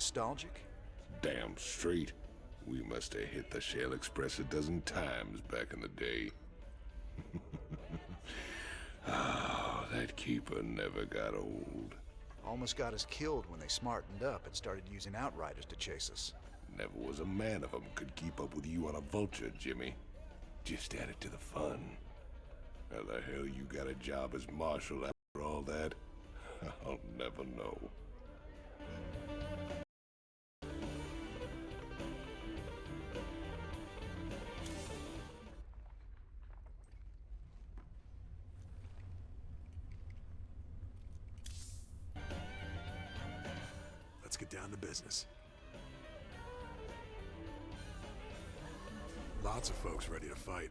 nostalgic? Damn straight. We must have hit the Shell Express a dozen times back in the day. Oh, that keeper never got old. Almost got us killed when they smartened up and started using outriders to chase us. Never was a man of them could keep up with you on a vulture, Jimmy. Just added to the fun. How the hell you got a job as marshal after all that? I'll never know. Let's get down to business. Lots of folks ready to fight.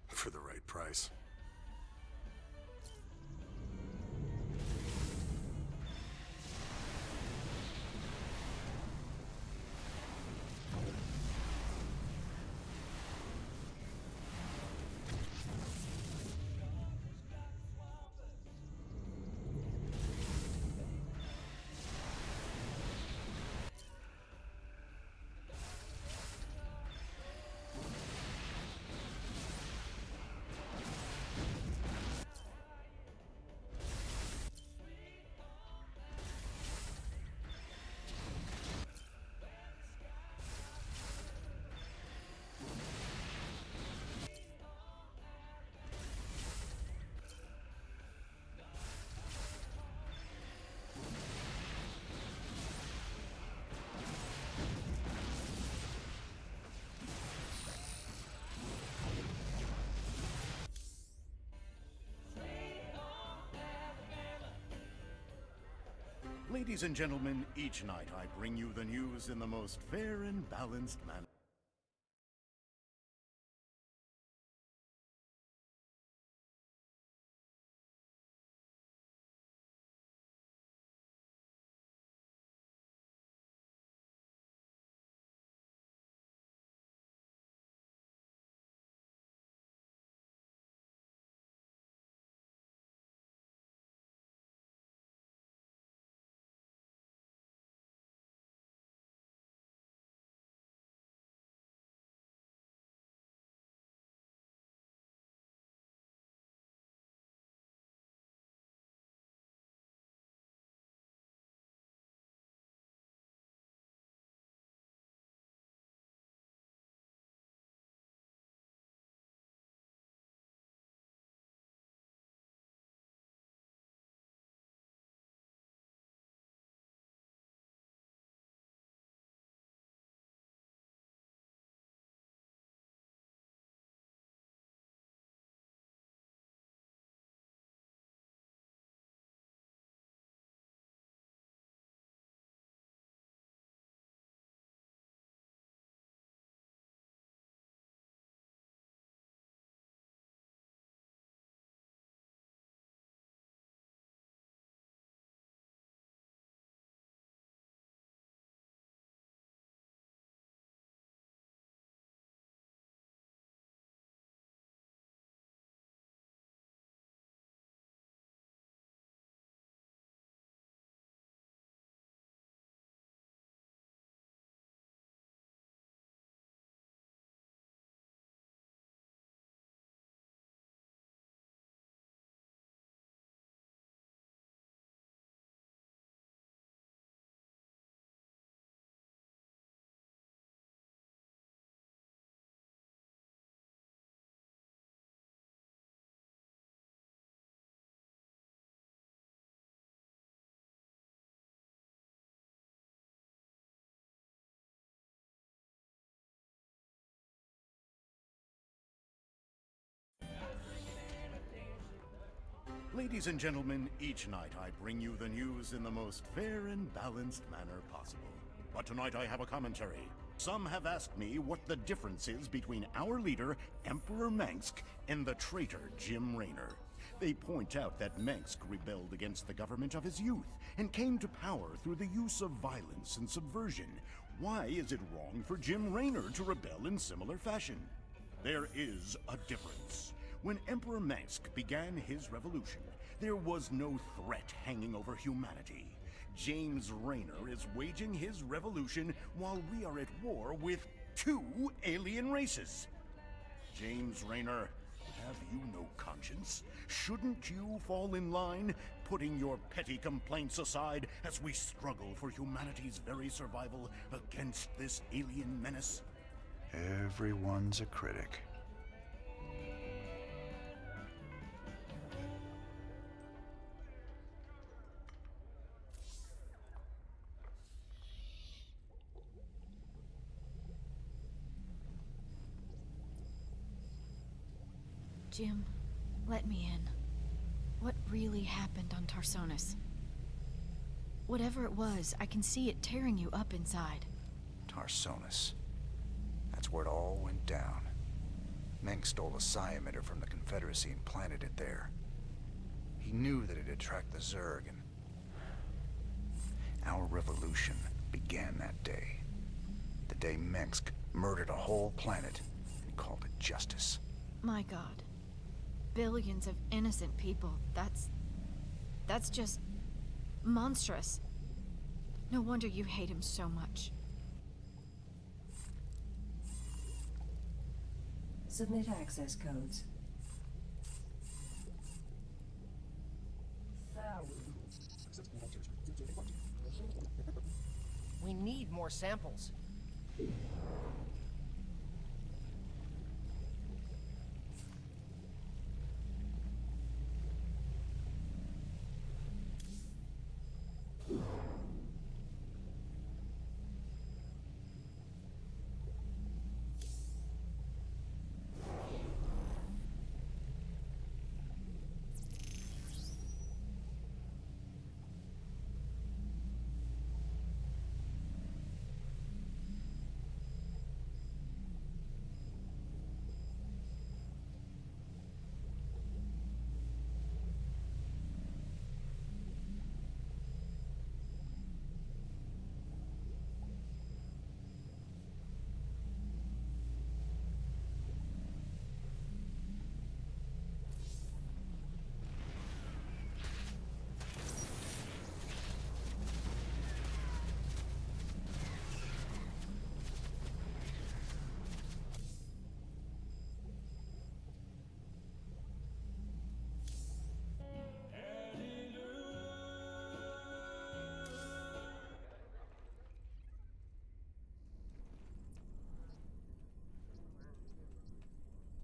For the right price. Ladies and gentlemen, each night I bring you the news in the most fair and balanced manner. Ladies and gentlemen, each night I bring you the news in the most fair and balanced manner possible. But tonight I have a commentary. Some have asked me what the difference is between our leader, Emperor Mengsk, and the traitor Jim Raynor. They point out that Mengsk rebelled against the government of his youth and came to power through the use of violence and subversion. Why is it wrong for Jim Raynor to rebel in similar fashion? There is a difference. When Emperor Mengsk began his revolution, there was no threat hanging over humanity. James Raynor is waging his revolution while we are at war with 2 alien races. James Raynor, have you no conscience? Shouldn't you fall in line, putting your petty complaints aside as we struggle for humanity's very survival against this alien menace? Everyone's a critic. Jim, let me in. What really happened on Tarsonis? Whatever it was, I can see it tearing you up inside. Tarsonis. That's where it all went down. Meng stole a psi emitter from the Confederacy and planted it there. He knew that it'd attract the Zerg, and our revolution began that day. The day Mengsk murdered a whole planet and called it justice. My God. Billions of innocent people. That's just monstrous. No wonder you hate him so much. Submit access codes. We need more samples.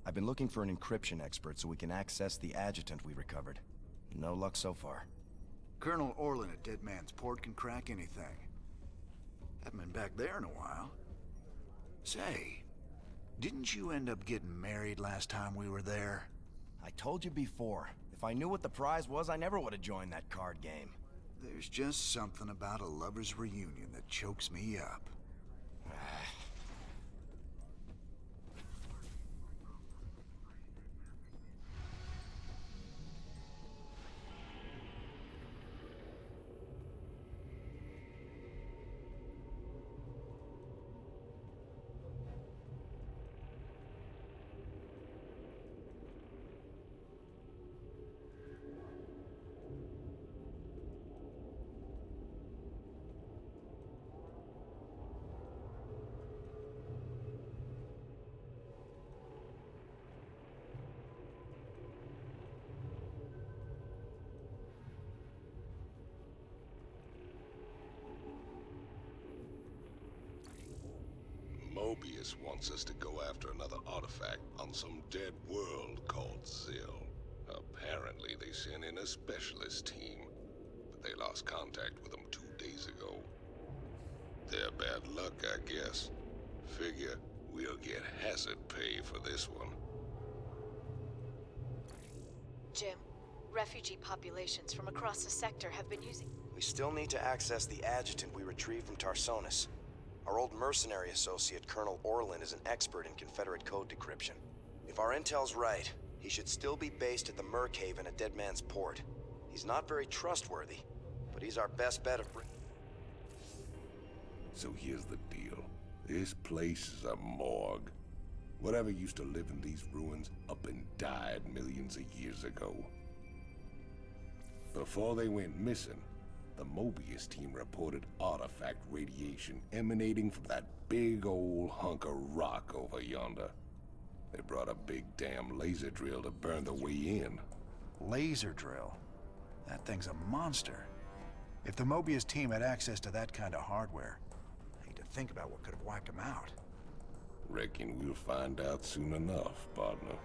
I've been looking for an encryption expert so we can access the adjutant we recovered. No luck so far. Colonel Orlin at Dead Man's Port can crack anything. Haven't been back there in a while. Say, didn't you end up getting married last time we were there? I told you before, if I knew what the prize was, I never would have joined that card game. There's just something about a lover's reunion that chokes me up. Mobius wants us to go after another artifact on some dead world called Xel. Apparently they sent in a specialist team, but they lost contact with them 2 days ago. Their bad luck, I guess. Figure we'll get hazard pay for this one. Jim, refugee populations from across the sector have been using... We still need to access the adjutant we retrieved from Tarsonis. Our old mercenary associate, Colonel Orlin, is an expert in Confederate code decryption. If our intel's right, he should still be based at the Merc Haven at Dead Man's Port. He's not very trustworthy, but he's our best bet of... So here's the deal. This place is a morgue. Whatever used to live in these ruins up and died millions of years ago. Before they went missing, the Mobius team reported artifact radiation emanating from that big old hunk of rock over yonder. They brought a big damn laser drill to burn their way in. Laser drill? That thing's a monster. If the Mobius team had access to that kind of hardware, I hate to think about what could have wiped them out. Reckon we'll find out soon enough, partner.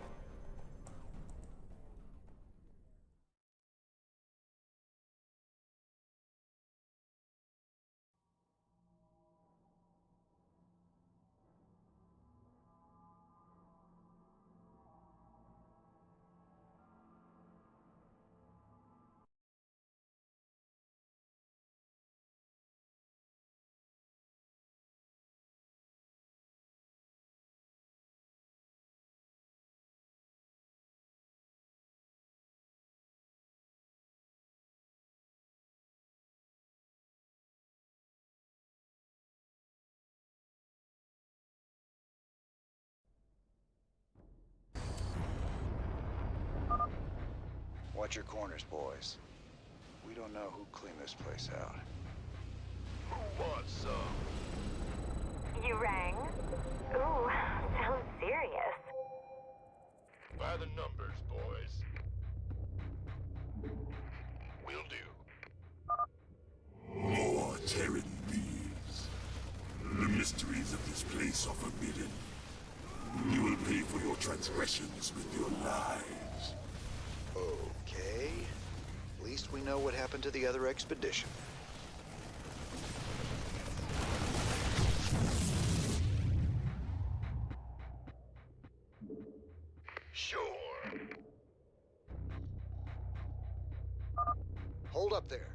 Watch your corners, boys. We don't know who cleaned this place out. Who wants some? You rang? Ooh, sounds serious. By the numbers, boys. Will do. More Terran thieves. The mysteries of this place are forbidden. You will pay for your transgressions with your lives. Okay. At least we know what happened to the other expedition. Sure. Hold up there.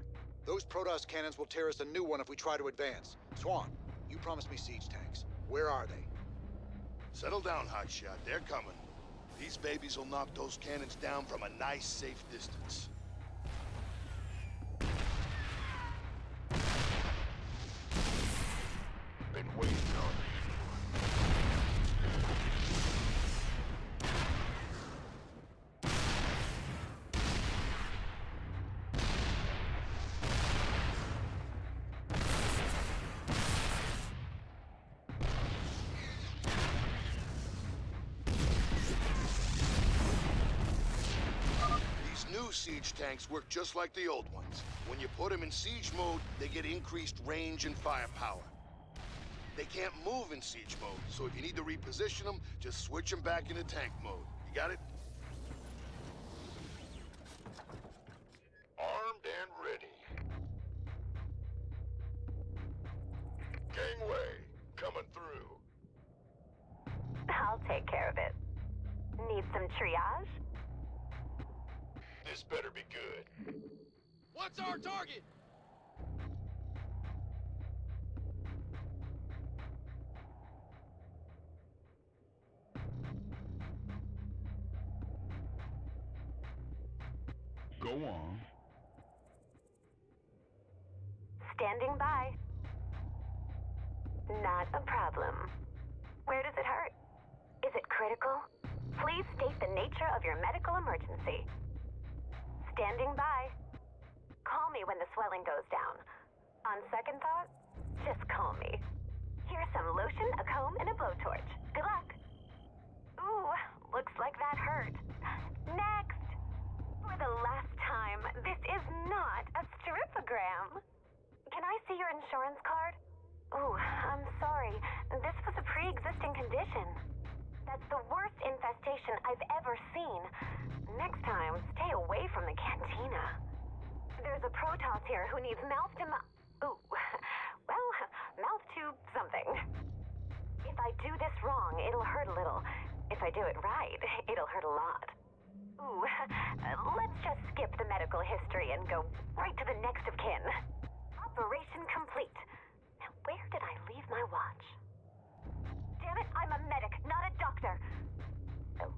Those Protoss cannons will tear us a new one if we try to advance. Swan, you promised me siege tanks. Where are they? Settle down, hotshot. They're coming. These babies will knock those cannons down from a nice, safe distance. Been waiting on siege tanks work just like the old ones. When you put them in siege mode, they get increased range and firepower. They can't move in siege mode, so if you need to reposition them, just switch them back into tank mode. You got it? armed and ready. Gangway, coming through. I'll take care of it. Need some triage? This better be good. What's our target? Go on. Standing by. Not a problem. Where does it hurt? Is it critical? Please state the nature of your medical emergency. Standing by. Call me when the swelling goes down. On second thought, just call me. Here's some lotion, a comb, and a blowtorch. Good luck. Ooh, looks like that hurt. Next. For the last time, this is not a stripogram. Can I see your insurance card? Ooh, I'm sorry. This was a pre-existing condition. That's the worst infestation I've ever seen. Next time, stay away from the cantina. There's a Protoss here who needs mouth to mouth. Ooh, well, mouth to something. If I do this wrong, it'll hurt a little. If I do it right, it'll hurt a lot. Ooh, let's just skip the medical history and go right to the next of kin. Operation complete. Now, where did I leave my watch? Damn it, I'm a medic, not a doctor. Oh,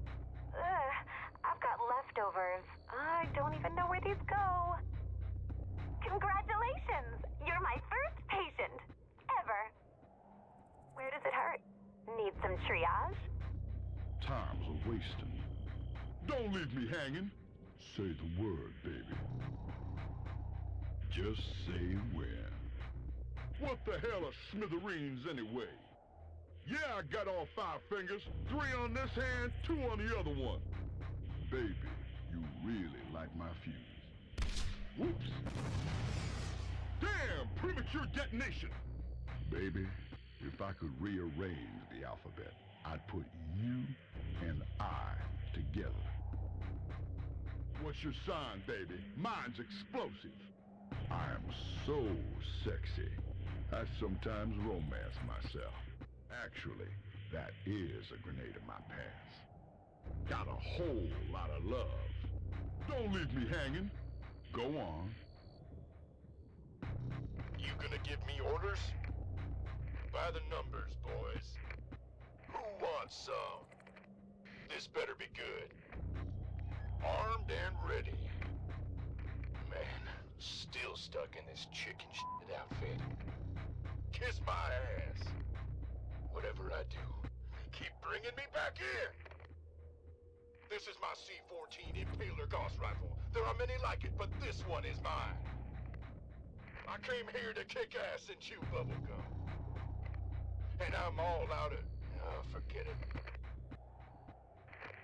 I've got leftovers. I don't even know where these go. Congratulations! You're my first patient. Ever. Where does it hurt? Need some triage? Time's a wasting. Don't leave me hanging. Say the word, baby. Just say when. What the hell are smithereens anyway? Yeah, I got all 5 fingers, 3 on this hand, 2 on the other one. Baby, you really light my fuse. Whoops! Damn, premature detonation! Baby, if I could rearrange the alphabet, I'd put you and I together. What's your sign, baby? Mine's explosive. I am so sexy. I sometimes romance myself. Actually, that is a grenade in my pants. Got a whole lot of love. Don't leave me hanging. Go on. You gonna give me orders? By the numbers, boys. Who wants some? This better be good. Armed and ready. Man, still stuck in this chicken shit outfit. Kiss my ass. Whatever I do, keep bringing me back in. This is my C-14 Impaler Gauss rifle. There are many like it, but this one is mine. I came here to kick ass and chew bubblegum. And I'm all out of... Oh, forget it.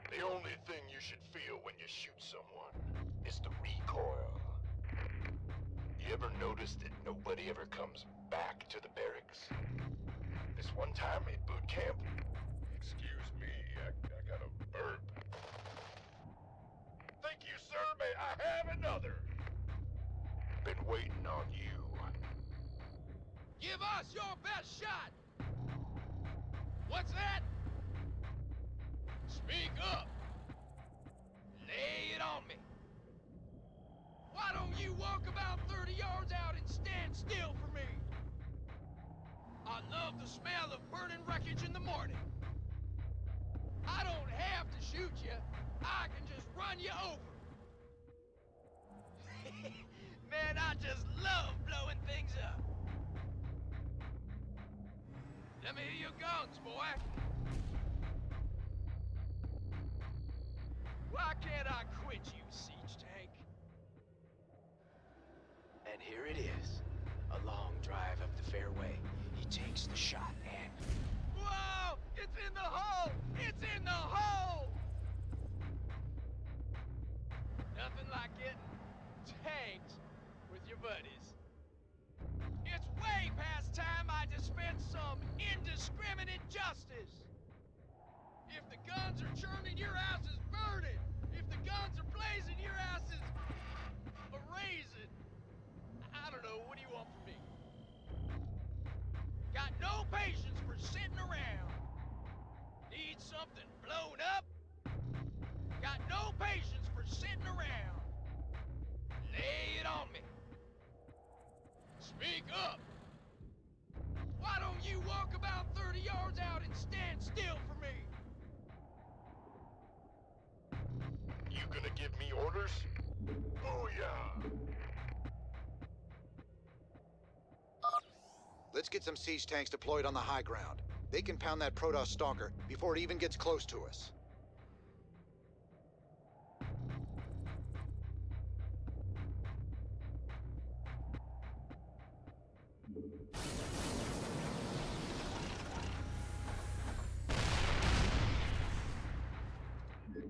The only thing you should feel when you shoot someone is the recoil. You ever notice that nobody ever comes back to the barracks? This one time at boot camp... Excuse me, I got a burp. Thank you, sir. May I have another? Been waiting on you. Give us your best shot! What's that? Speak up! Lay it on me! Why don't you walk about 30 yards out and stand still for me? I love the smell of burning wreckage in the morning. I don't have to shoot you. I can just run you over. Man, I just love blowing things up. Let me hear your guns, boy. Why can't I quit you, siege tank? And here it is. A long drive up the fairway. He takes the shot and... Whoa! It's in the hole! It's in the hole! Nothing like getting tanked with your buddies. It's way past time I dispense some indiscriminate justice. If the guns are churning, your ass is burning. If the guns are blazing, your ass is erasing. I don't know, what do you want from me? Got no patience for sitting around. Need something blown up? Got no patience for sitting around. Lay it on me. Speak up. Why don't you walk about 30 yards out and stand still for me? You gonna give me orders? Booyah! Let's get some siege tanks deployed on the high ground. They can pound that Protoss stalker before it even gets close to us.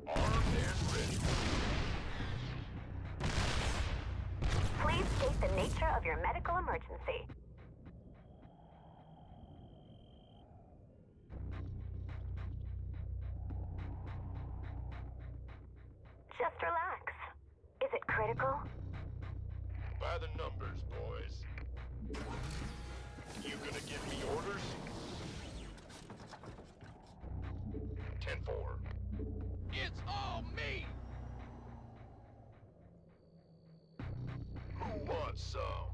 Armed and ready. Please state the nature of your medical emergency. Just relax. Is it critical? By the numbers, boys. You gonna give me orders? 10-4. It's all me! Who wants some?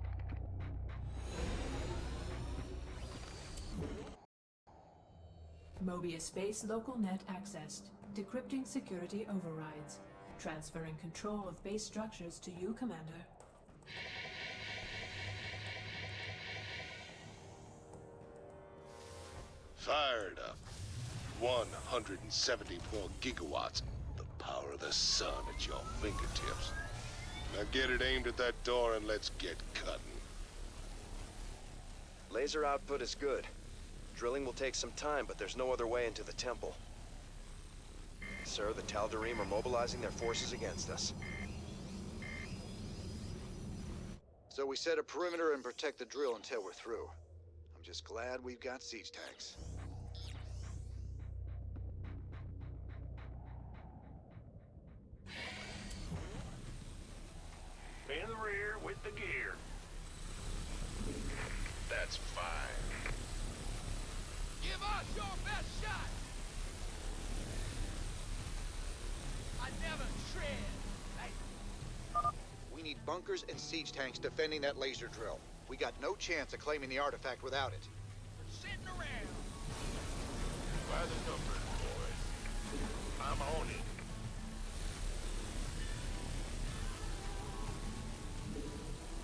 Mobius base local net accessed. Decrypting security overrides. Transferring control of base structures to you, Commander. Fired up. 174 gigawatts. The power of the sun at your fingertips. Now get it aimed at that door and let's get cutting. Laser output is good. Drilling will take some time, but there's no other way into the temple. Sir, the Tal'Darim are mobilizing their forces against us. So we set a perimeter and protect the drill until we're through. I'm just glad we've got siege tanks. In the rear with the gear. That's fine. Give us your best shot! I never tread. We need bunkers and siege tanks defending that laser drill. We got no chance of claiming the artifact without it. We're sitting around. By the numbers, boys. I'm on it.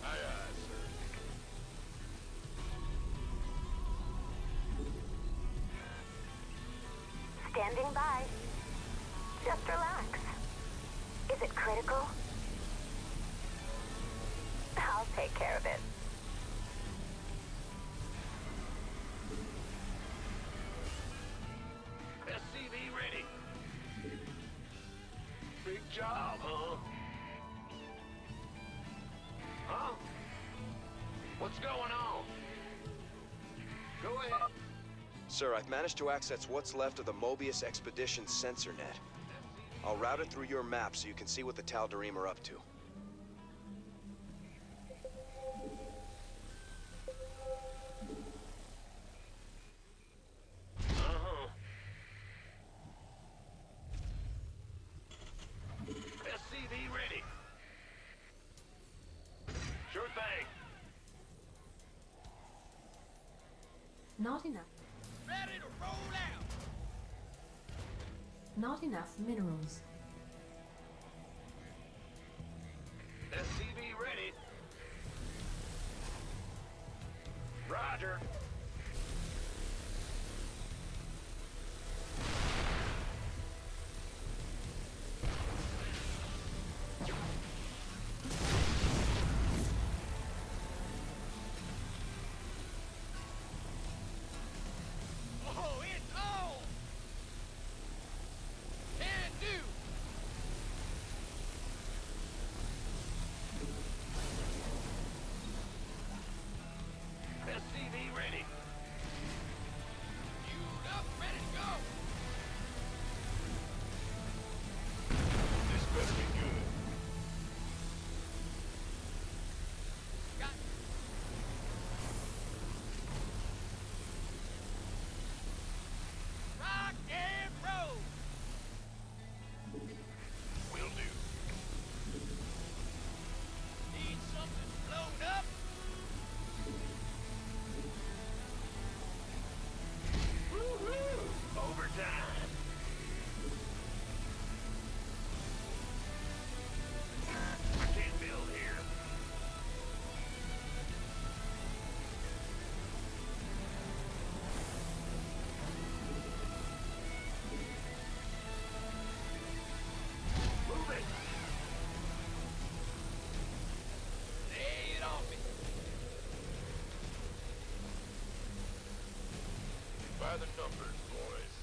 Aye, aye, sir. Standing by. Just relax. Is it critical? I'll take care of it. SCV ready. Big job, huh? Huh? What's going on? Go ahead. Sir, I've managed to access what's left of the Mobius Expedition sensor net. I'll route it through your map so you can see what the Tal'Darim are up to. SCV ready. Sure thing. Not enough. Ready to roll out. Not enough minerals. SCV ready. Roger. Oh, it's on! Can do! SCV ready. Queued up, ready to go! This better be good. Got rock and roll! Will do. Need something blown up? Woo-hoo! Overtime. I can't build here. Move it. Lay it on me. By the numbers, boys.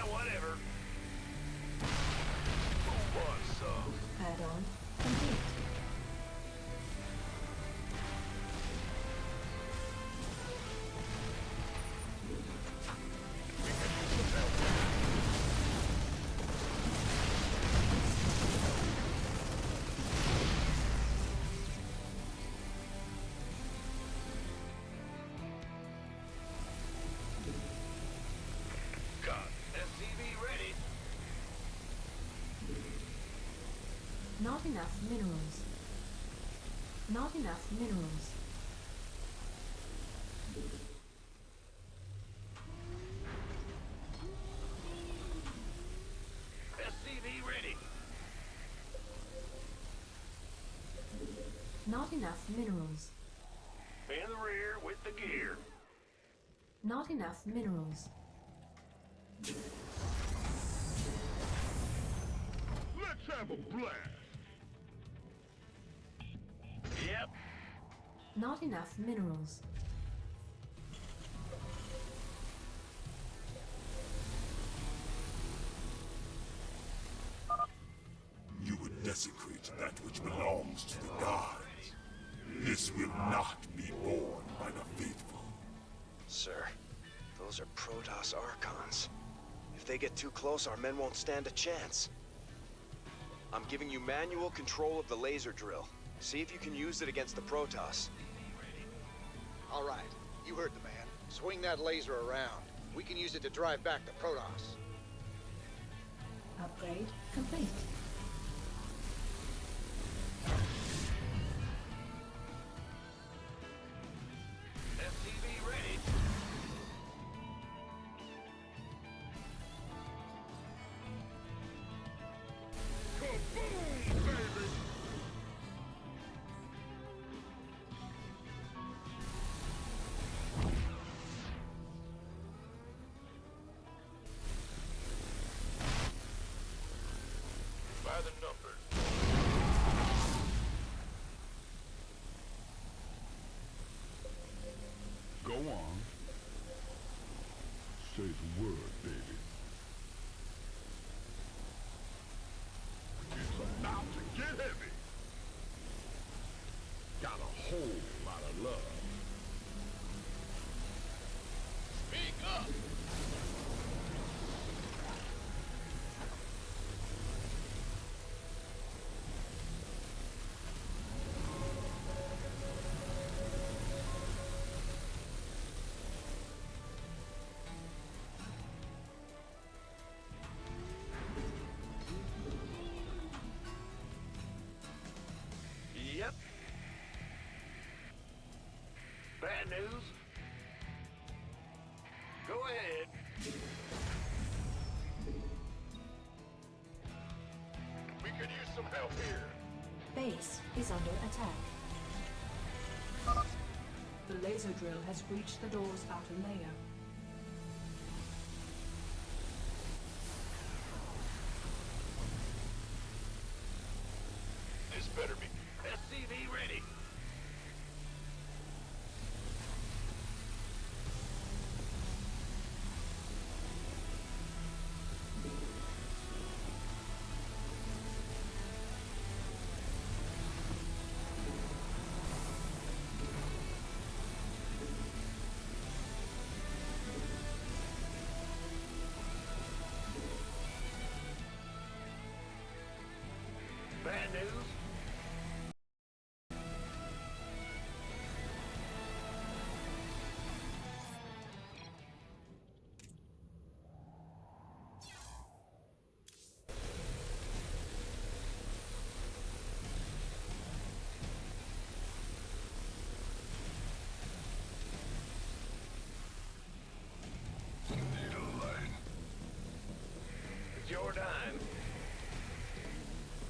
Yeah, whatever. Who wants some? Add-on complete. SCV ready. Not enough minerals. Not enough minerals. SCV ready. Not enough minerals. In the rear with the gear. Not enough minerals. Let's have a blast. Yep. Not enough minerals. You would desecrate that which belongs to the gods. This will not be borne by the faithful. Sir, those are Protoss Archons. If they get too close, our men won't stand a chance. I'm giving you manual control of the laser drill. See if you can use it against the Protoss. All right, you heard the man. Swing that laser around. We can use it to drive back the Protoss. Upgrade complete. SCV ready. Kaboom, baby! By the numbers. Go on. Say the word, baby. It's about to get heavy. Got a whole lot of love. Speak up. Yep. Bad news. Go ahead. We could use some help here. Base is under attack. The laser drill has breached the door's outer layer. This better be SCV ready. Bad news. It's your dime.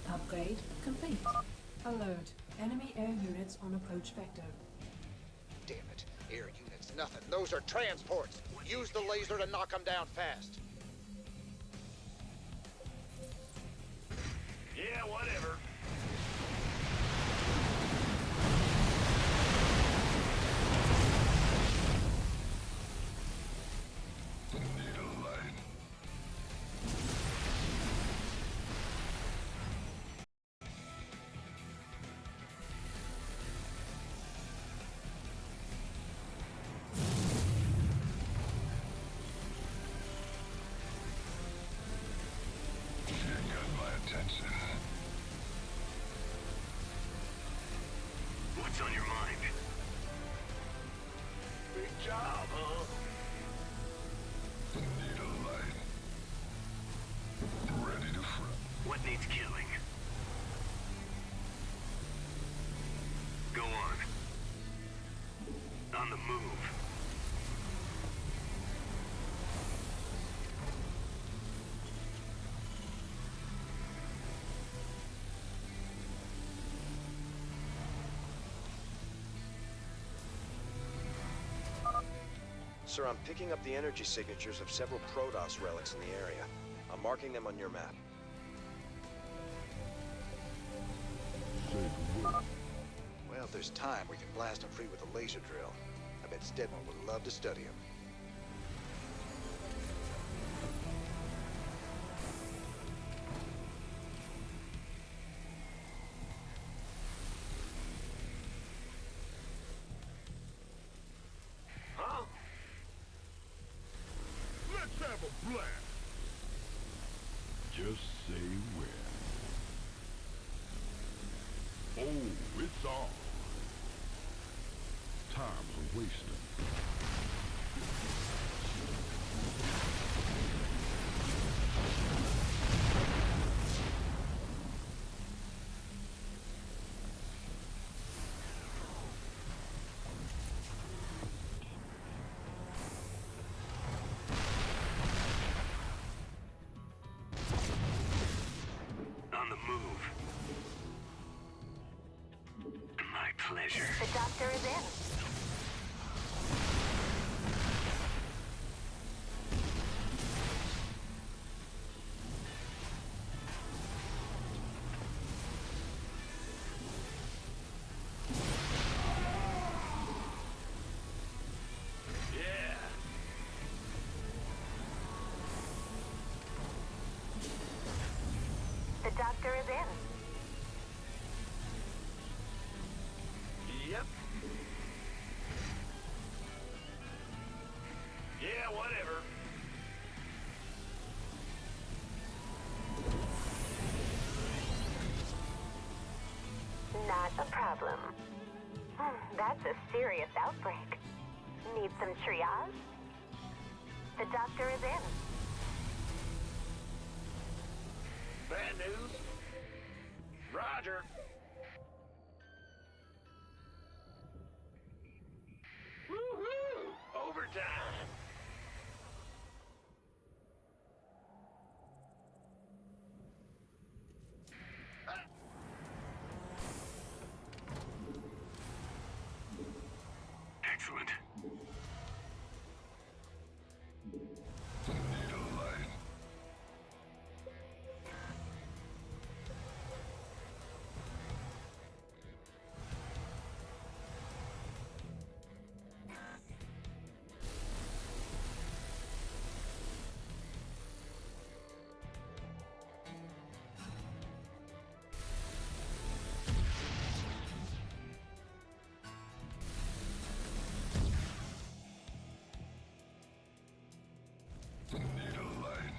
Upgrade complete. Alert. Enemy air units on approach vector. Damn it. Air units, nothing. Those are transports. Use the laser to knock them down fast. Yeah, whatever. needs killing. Go on. On the move. Sir, I'm picking up the energy signatures of several Protoss relics in the area. I'm marking them on your map. Well, if there's time, we can blast them free with a laser drill. I bet Stedman would love to study them. Huh? Let's have a blast. Just say when. Oh, it's on. Time's a wasting. On the move. My pleasure. The doctor is in. Yeah. The doctor is in. Yep. Yeah, whatever. Not a problem. That's a serious outbreak. Need some triage? The doctor is in. Bad news. Roger. Woohoo! Overtime. Excellent. Needle light. Needle light.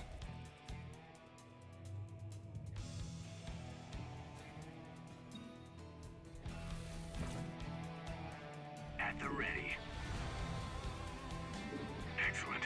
At the ready. Excellent.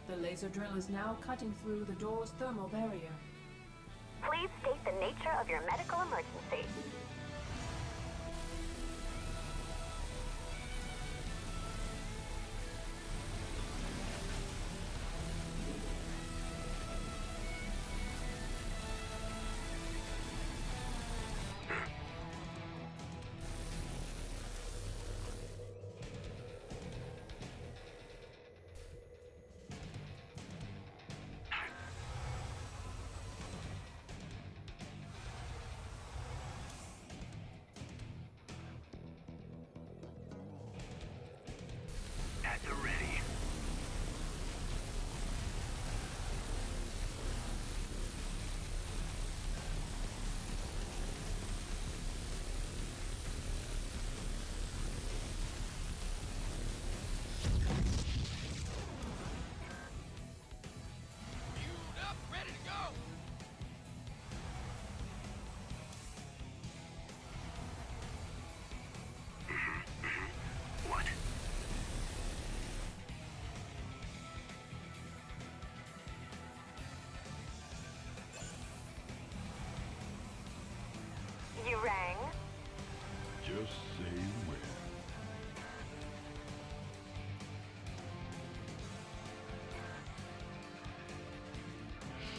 The laser drill is now cutting through the door's thermal barrier. Please state the nature of your medical emergency.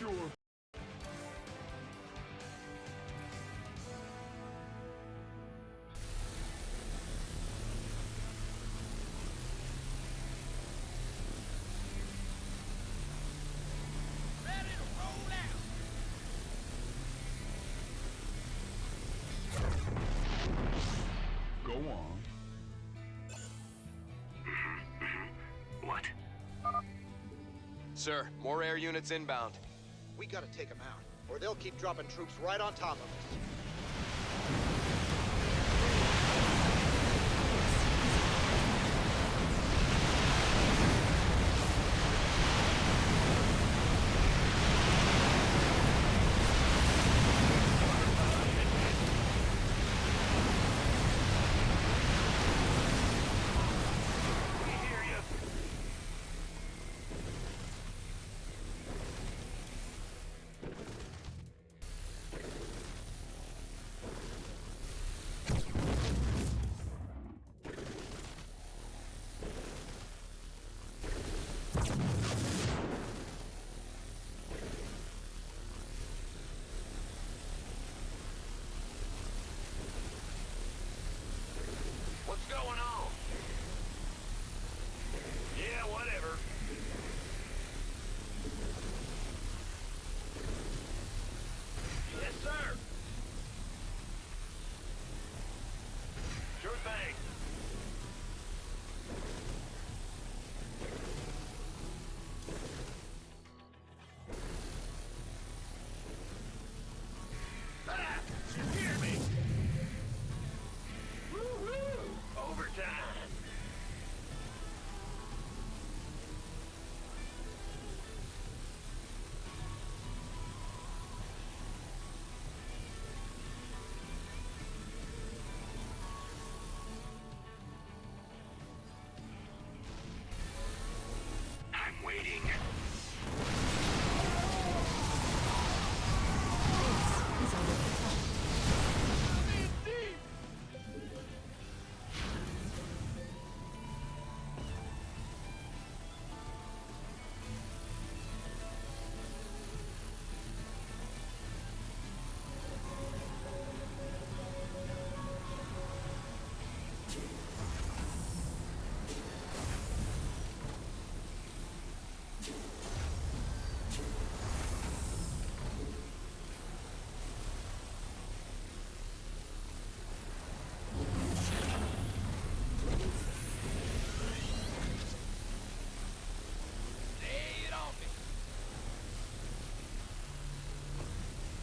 sure. Ready to roll out. Go on. What? Sir, more air units inbound. We gotta take them out, or they'll keep dropping troops right on top of us. We hear you. What's going on? Yeah, whatever. Yes, sir. Sure thing. Ah, you hear me? Woo-hoo! Overtime. I'm waiting. Is under attack. Lay it on me.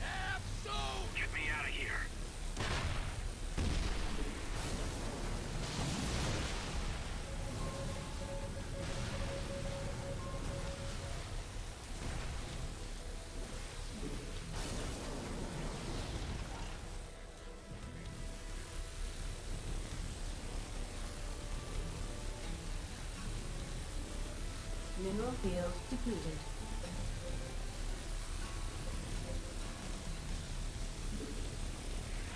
Absolute. Get me out of here. Mineral field depleted.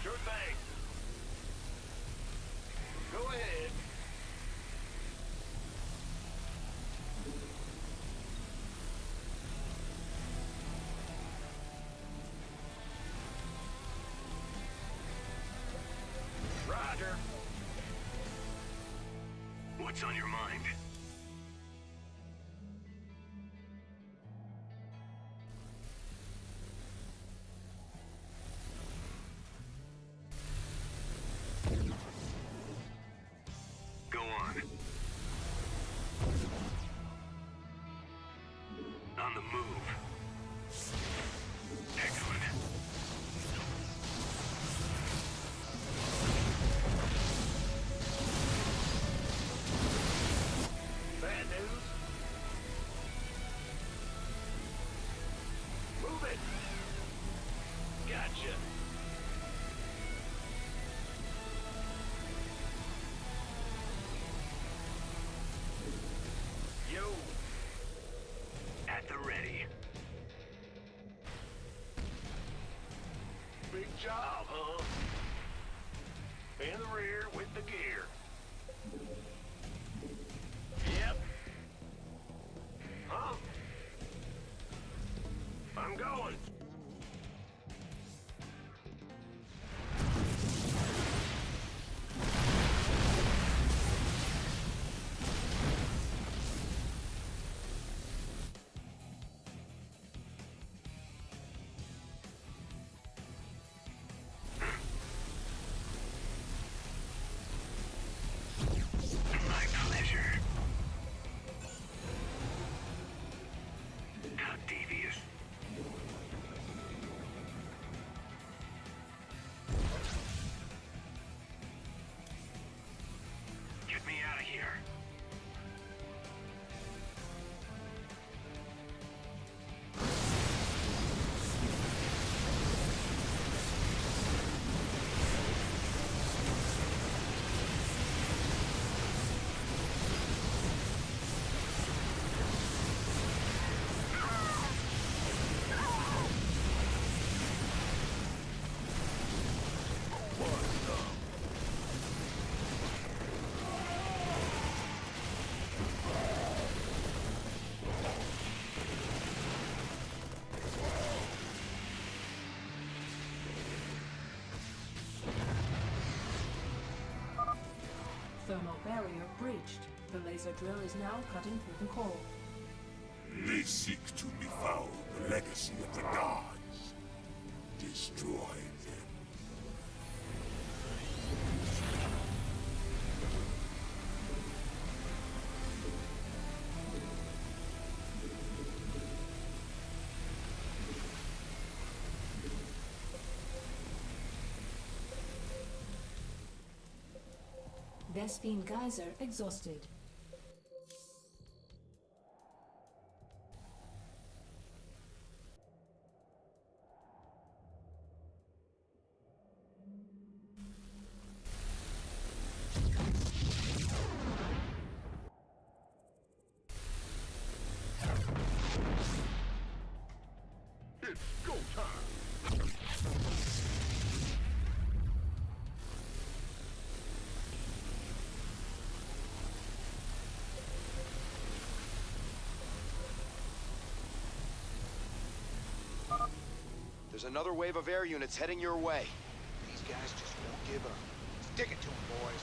Sure thing. Go ahead. Roger. What's on your mind? Go on. On the move. Excellent. Bad news? Move it! Gotcha. Yo. At the ready. Big job, huh? In the rear with the gear. Yep. Huh? I'm I'm going. My pleasure. How devious. Get me out of here. Thermal barrier breached. The laser drill is now cutting through the core. They seek to befoul the legacy of the gods. Destroy them. Vespine geyser exhausted. It's go time! There's another wave of air units heading your way. These guys just won't give up. Stick it to them, boys.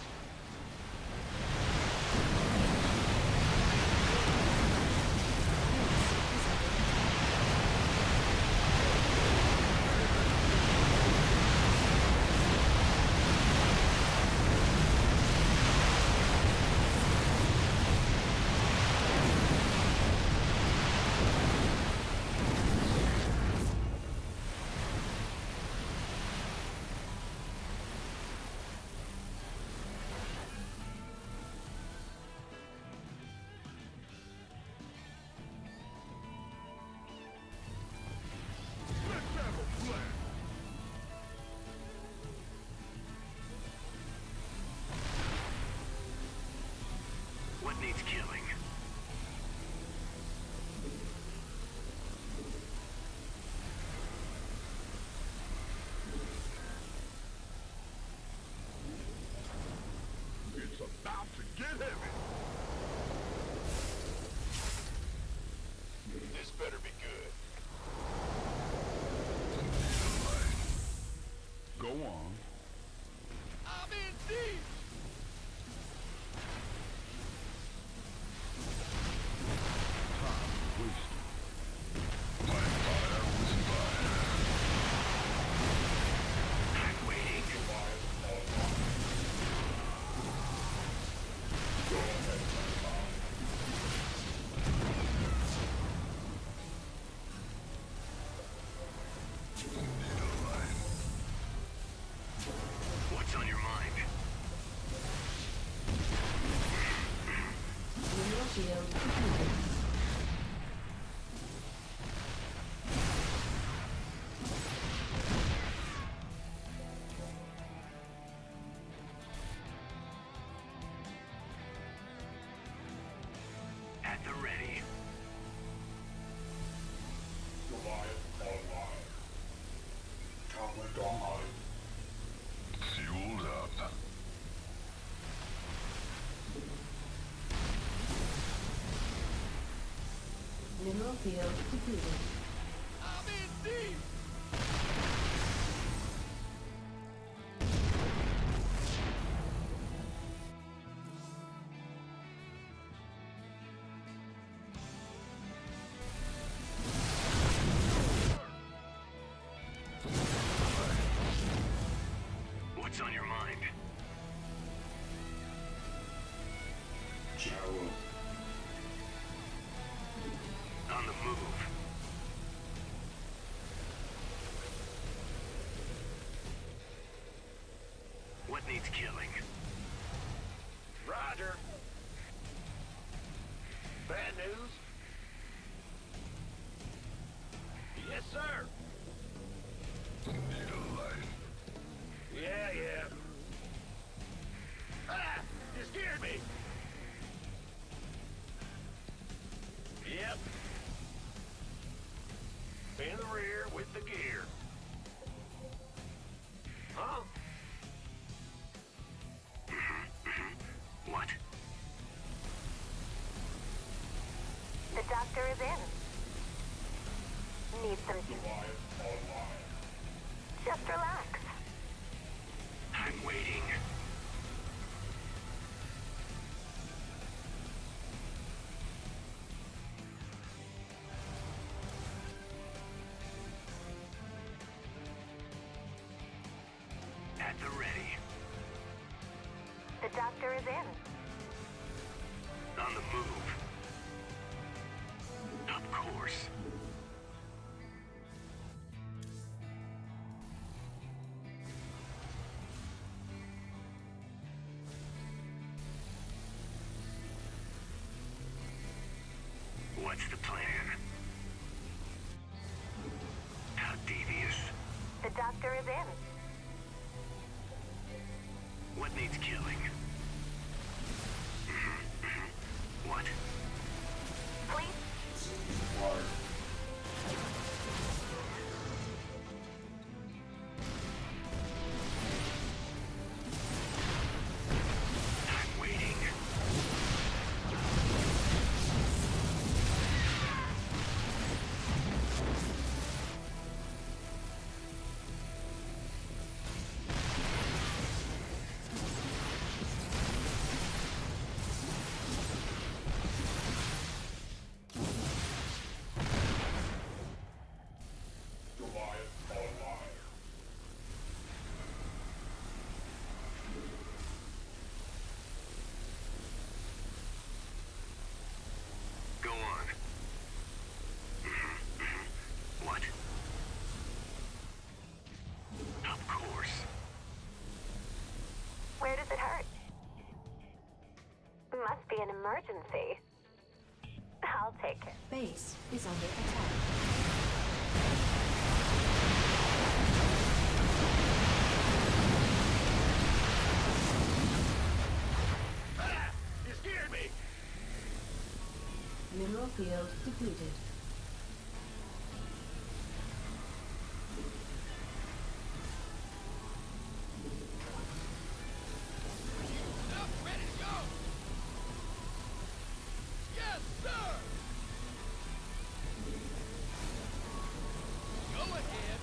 What needs killing? It's about to get heavy! This better be good. Go on. I'm in deep! I'm waiting. What's on your mind? Mineral field depleted. At the ready. Fueled up. Mineral field depleted. I'm in deep! What's on your mind? On the move. What needs killing? Roger. Bad news? Yes, sir. Need a light. Yeah, yeah. Ah! You scared me! Yep. In the rear with the gear. Huh? What? The doctor is in. Need some... Just relax. I'm waiting. At the ready. The doctor is in. On the move. Of course. What's the plan? How devious? The doctor is in. What needs killing? What? Please? I'm waiting. Go on. What? Of course. Where does it hurt? Must be an emergency. I'll take it. Base is under attack. Ah! You scared me! Mineral field depleted. Up, ready to go! Yes, sir! Go ahead.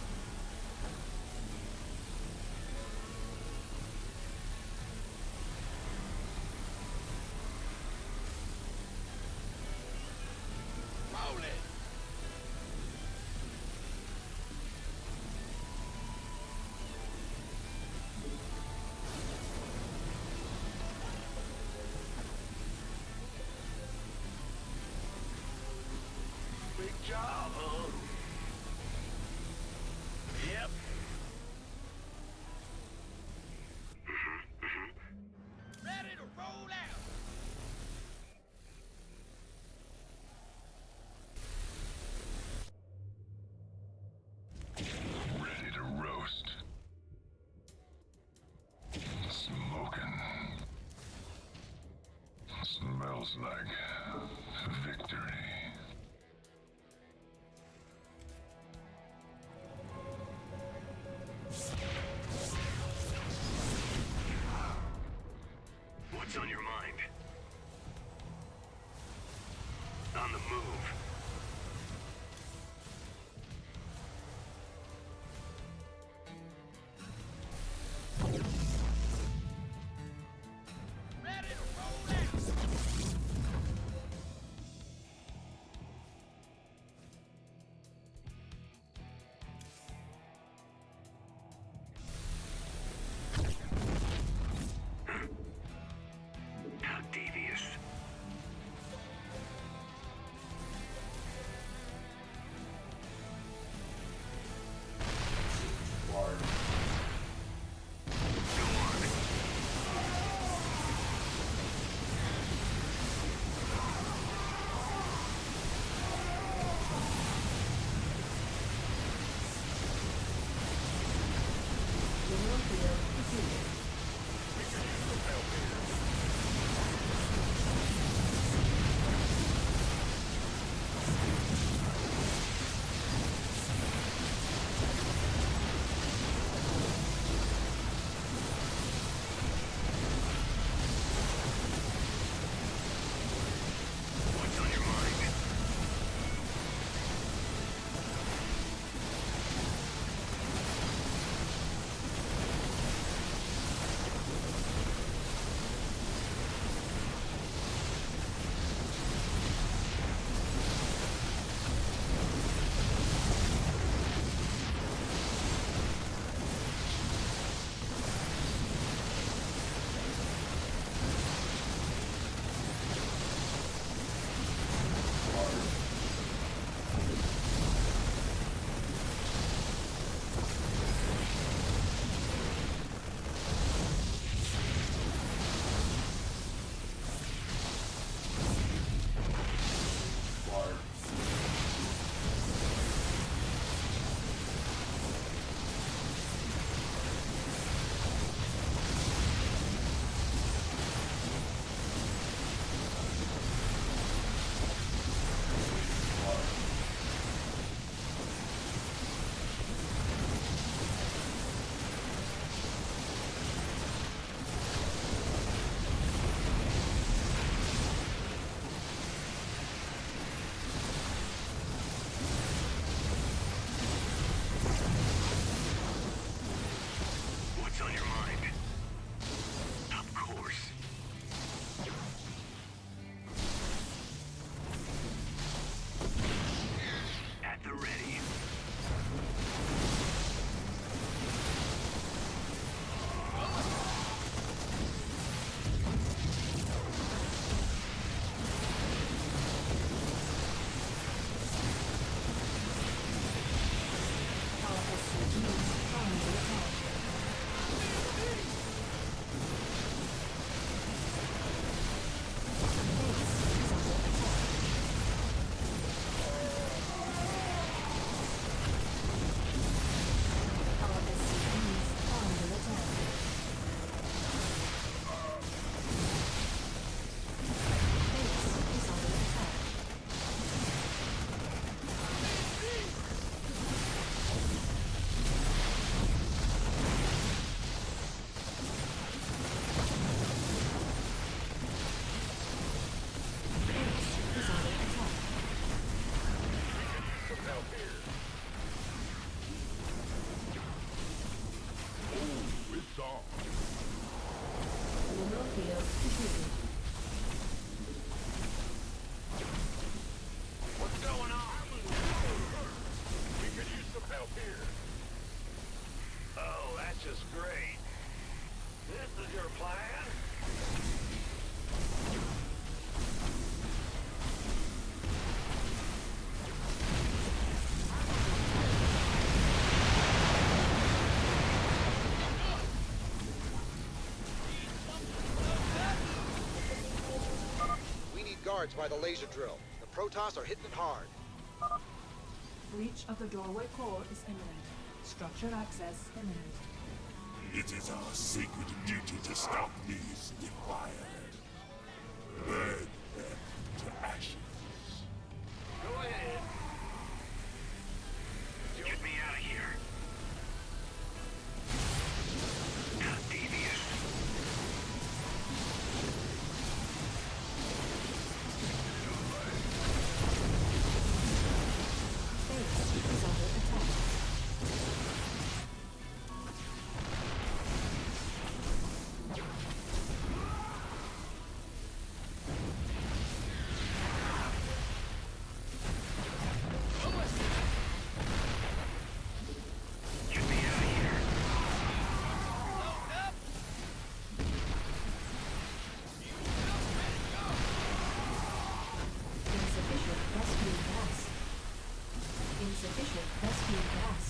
Roll it! Big job, huh? Yep. Ready to roll out. Ready to roast. Smoking. Smells like victory. What's on your mind? On the move. field defeated. What's going on? We could use some help here. Oh, that's just great. This is your plan? Guards by the laser drill. The Protoss are hitting it hard. Breach of the doorway core is imminent. Structure access imminent. It is our sacred duty to stop these defilers. Burn them to ashes. Go ahead. Get me out of here. Not devious. Is under attack. Insufficient rescue gas. Insufficient rescue gas.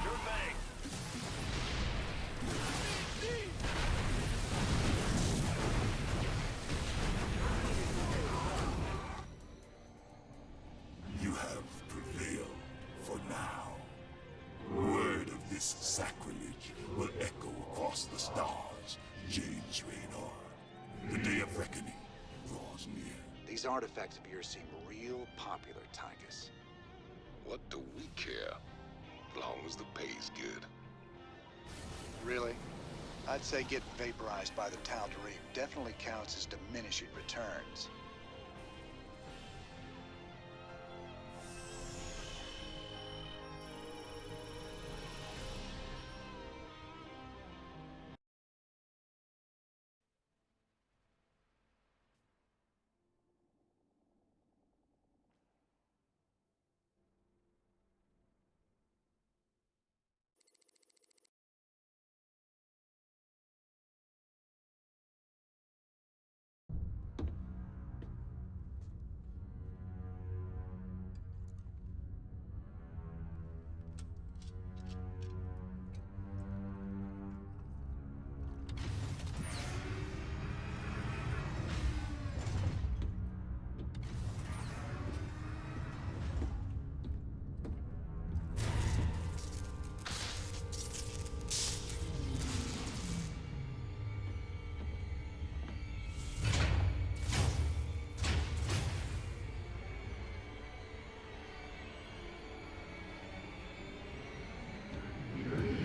Sure thing. You have prevailed for now. Word of this sacrilege will echo across the stars, James Raynor. The day of reckoning draws near. These artifacts of yours seem real popular, Tychus. What do we care? As long as the pay's good. Really? I'd say getting vaporized by the Tal'Darim definitely counts as diminishing returns.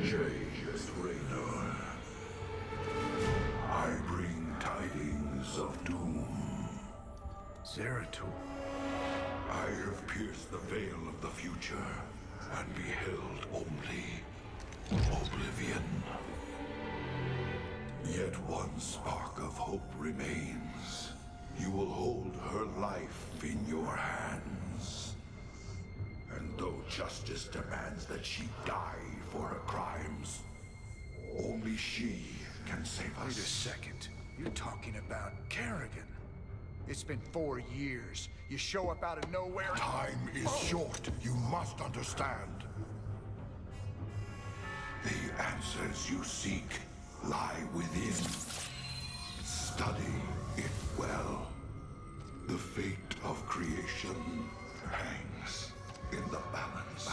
James Raynor. I bring tidings of doom. Zeratul. I have pierced the veil of the future and beheld only oblivion. Yet one spark of hope remains. You will hold her life in your hands. And though justice demands that she die for her crimes, only she can save us. Wait a second. You're talking about Kerrigan. It's been 4 years. You show up out of nowhere. Time is short. You must understand. The answers you seek lie within. Study it well. The fate of creation hangs in the balance.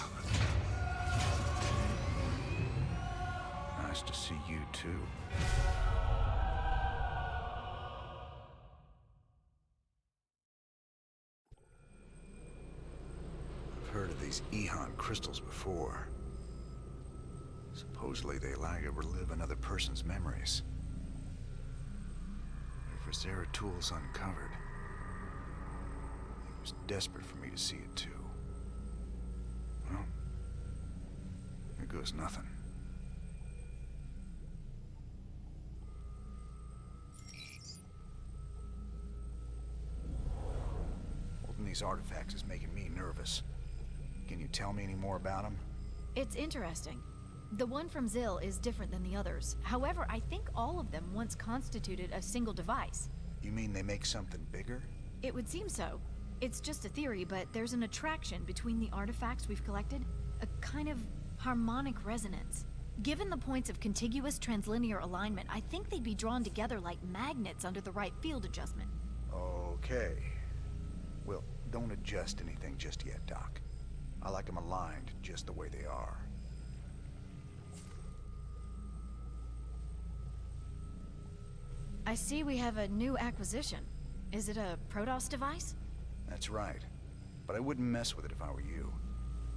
Nice to see you too. I've heard of these Ehon crystals before. Supposedly they allow you to relive another person's memories. If Zeratul's uncovered, he was desperate for me to see it too. There goes nothing. Holding these artifacts is making me nervous. Can you tell me any more about them? It's interesting. The one from Xil is different than the others. However, I think all of them once constituted a single device. You mean they make something bigger? It would seem so. It's just a theory, but there's an attraction between the artifacts we've collected. A kind of harmonic resonance. Given the points of contiguous translinear alignment, I think they'd be drawn together like magnets under the right field adjustment. Okay. Well, don't adjust anything just yet, Doc. I like them aligned just the way they are. I see we have a new acquisition. Is it a Protoss device? That's right. But I wouldn't mess with it if I were you.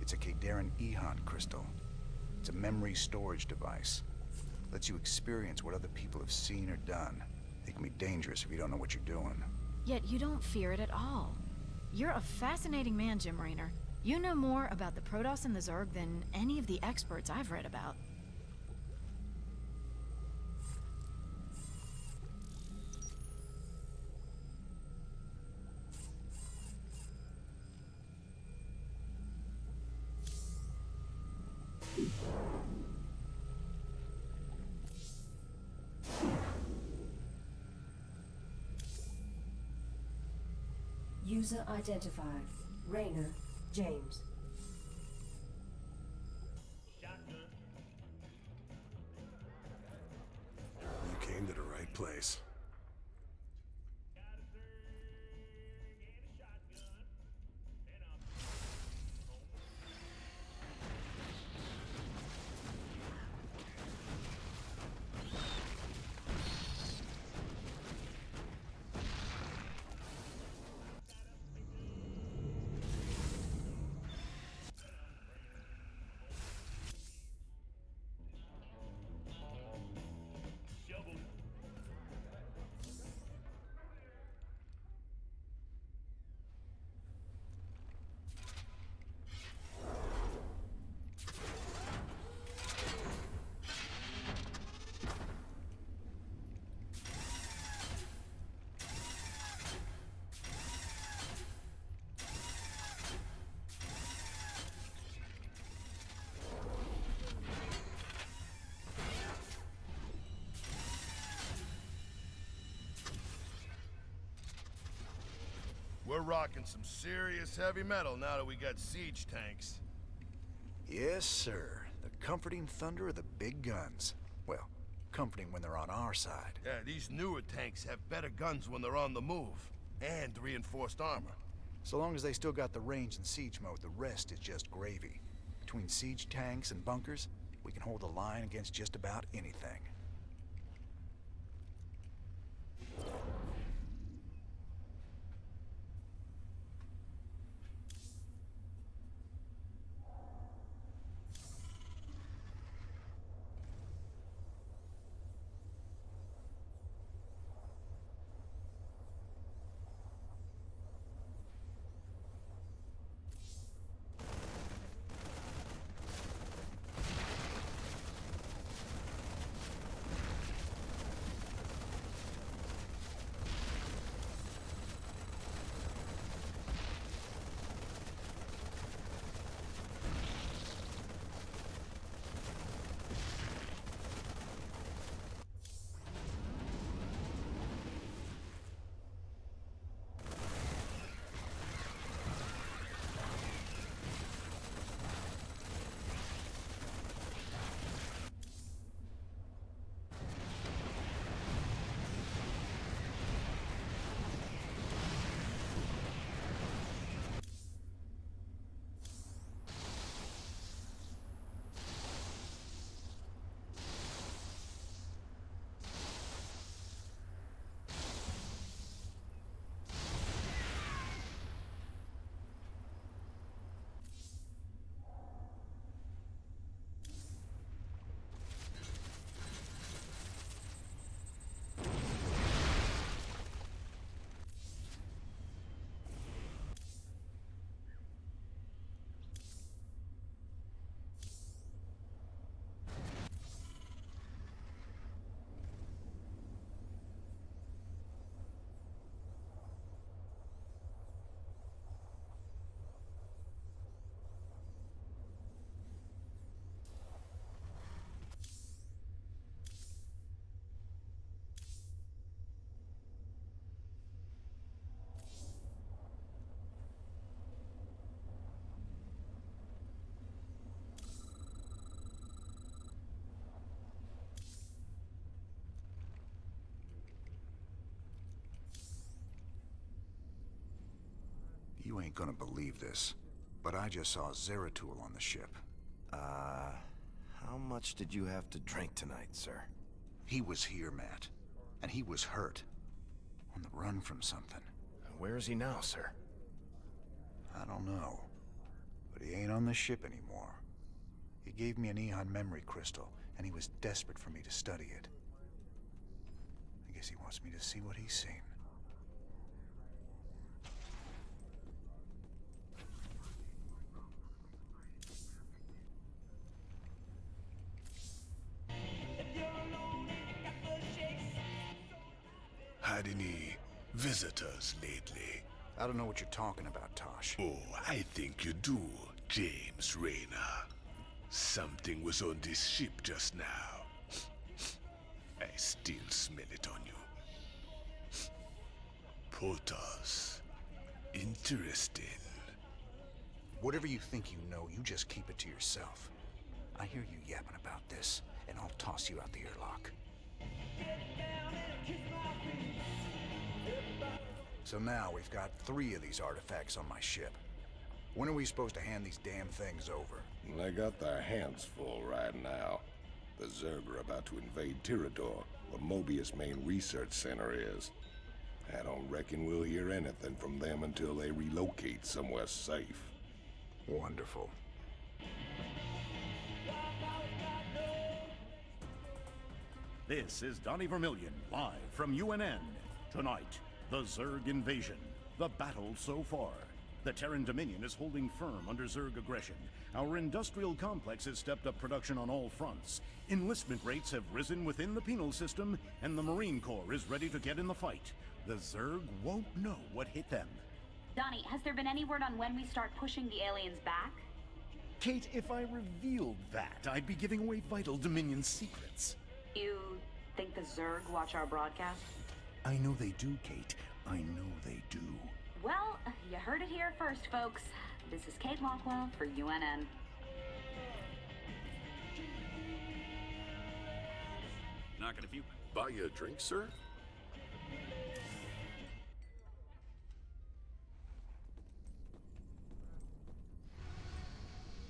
It's a Kadaran Ehon crystal. It's a memory storage device. Lets you experience what other people have seen or done. It can be dangerous if you don't know what you're doing. Yet you don't fear it at all. You're a fascinating man, Jim Raynor. You know more about the Protoss and the Zerg than any of the experts I've read about. User identified. Raynor, James. You came to the right place. We're rocking some serious heavy metal now that we got siege tanks. Yes, sir. The comforting thunder of the big guns. Well, comforting when they're on our side. Yeah, these newer tanks have better guns when they're on the move. And reinforced armor. So long as they still got the range in siege mode, the rest is just gravy. Between siege tanks and bunkers, we can hold the line against just about anything. You ain't gonna believe this, but I just saw Zeratul on the ship. How much did you have to drink tonight, sir? He was here, Matt. And he was hurt. On the run from something. Where is he now, sir? I don't know. But he ain't on the ship anymore. He gave me an Eon memory crystal, and he was desperate for me to study it. I guess he wants me to see what he's seen. Had any visitors lately? I don't know what you're talking about, Tosh. Oh, I think you do, James Rayner. Something was on this ship just now. I still smell it on you. Protoss. Interesting. Whatever you think you know, you just keep it to yourself. I hear you yapping about this, and I'll toss you out the airlock. So now we've got 3 of these artifacts on my ship. When are we supposed to hand these damn things over? They got their hands full right now. The Zerg are about to invade Tirador, where Mobius' main research center is. I don't reckon we'll hear anything from them until they relocate somewhere safe. Wonderful. This is Donnie Vermillion, live from UNN. Tonight, the Zerg invasion. The battle so far. The Terran Dominion is holding firm under Zerg aggression. Our industrial complex has stepped up production on all fronts. Enlistment rates have risen within the penal system, and the Marine Corps is ready to get in the fight. The Zerg won't know what hit them. Donnie, has there been any word on when we start pushing the aliens back? Kate, if I revealed that, I'd be giving away vital Dominion secrets. You think the Zerg watch our broadcast? I know they do, Kate. I know they do. Well, you heard it here first, folks. This is Kate Lockwell for UNN. Not gonna buy you a drink, sir?